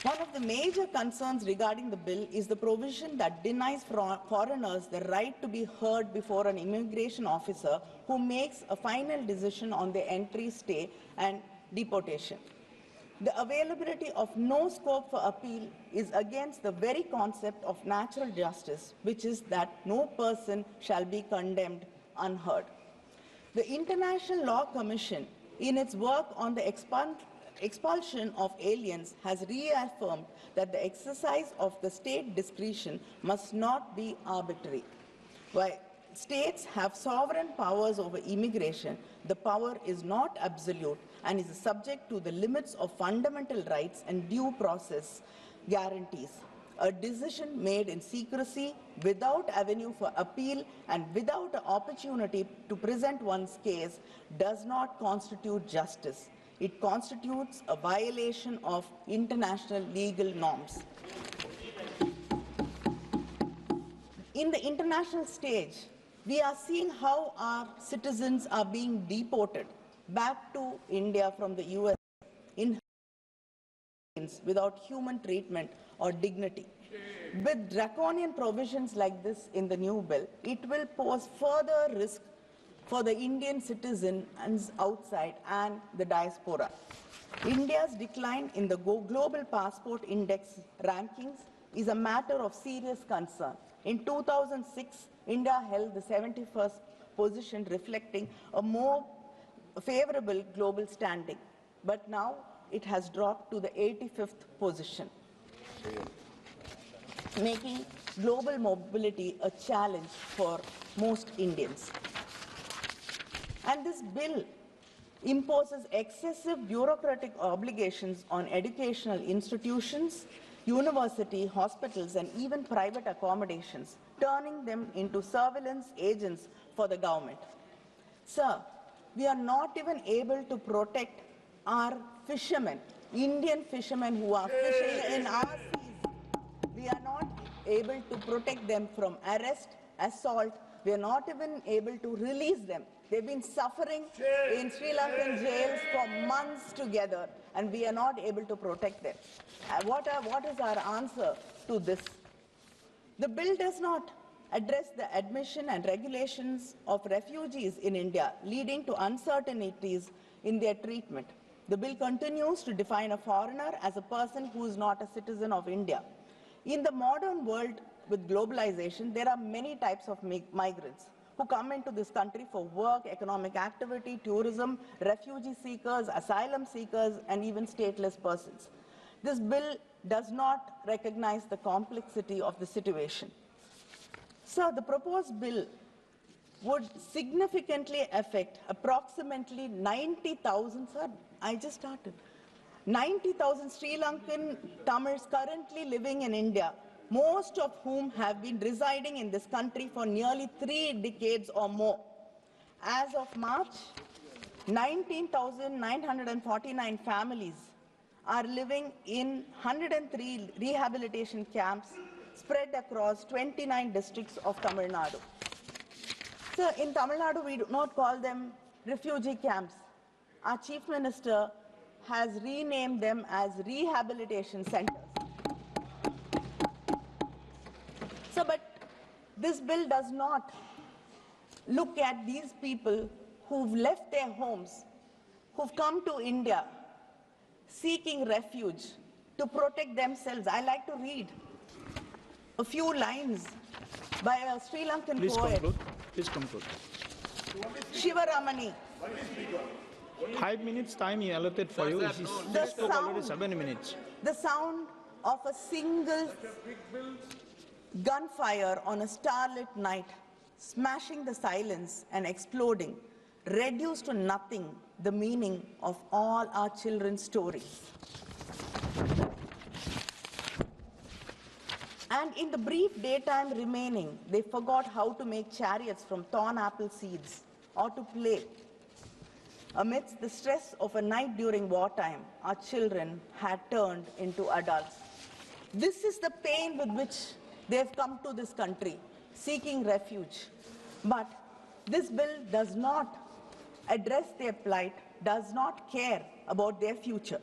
One of the major concerns regarding the bill is the provision that denies foreigners the right to be heard before an immigration officer who makes a final decision on their entry, stay and deportation. The availability of no scope for appeal is against the very concept of natural justice, which is that no person shall be condemned unheard. The International Law Commission, in its work on the expulsion of aliens, has reaffirmed that the exercise of the state discretion must not be arbitrary. While states have sovereign powers over immigration, the power is not absolute and is subject to the limits of fundamental rights and due process guarantees. A decision made in secrecy, without avenue for appeal and without an opportunity to present one's case does not constitute justice. It constitutes a violation of international legal norms. In the international stage, we are seeing how our citizens are being deported back to India from the US in without human treatment or dignity. With draconian provisions like this in the new bill, it will pose further risk for the Indian citizens outside and the diaspora. India's decline in the Global Passport Index rankings is a matter of serious concern. In 2006, India held the 71st position, reflecting a more favorable global standing. But now it has dropped to the 85th position, making global mobility a challenge for most Indians. And this bill imposes excessive bureaucratic obligations on educational institutions, university, hospitals, and even private accommodations, turning them into surveillance agents for the government. Sir, we are not even able to protect our fishermen, Indian fishermen who are fishing in our seas. We are not able to protect them from arrest, assault. We are not even able to release them. They've been suffering in Sri Lankan jails for months together, and we are not able to protect them. What is our answer to this? The bill does not address the admission and regulations of refugees in India, leading to uncertainties in their treatment. The bill continues to define a foreigner as a person who is not a citizen of India. In the modern world with globalization, there are many types of migrants who come into this country for work, economic activity, tourism, refugee seekers, asylum seekers, and even stateless persons. This bill does not recognize the complexity of the situation. Sir, the proposed bill would significantly affect approximately 90,000, sir, I just started, 90,000 Sri Lankan Tamils currently living in India, most of whom have been residing in this country for nearly 3 decades or more. As of March, 19,949 families are living in 103 rehabilitation camps spread across 29 districts of Tamil Nadu. So in Tamil Nadu, we do not call them refugee camps. Our Chief Minister has renamed them as rehabilitation centers. So, but this bill does not look at these people who've left their homes, who've come to India seeking refuge to protect themselves. I like to read a few lines by a Sri Lankan poet. Please conclude. Shivaramani. 5 minutes time he allotted for you. The sound, already 7 minutes. The sound of a single gunfire on a starlit night, smashing the silence and exploding, reduced to nothing the meaning of all our children's stories. And in the brief daytime remaining, they forgot how to make chariots from torn apple seeds or to play. Amidst the stress of a night during wartime, our children had turned into adults. This is the pain with which they've come to this country, seeking refuge. But this bill does not address their plight, does not care about their future.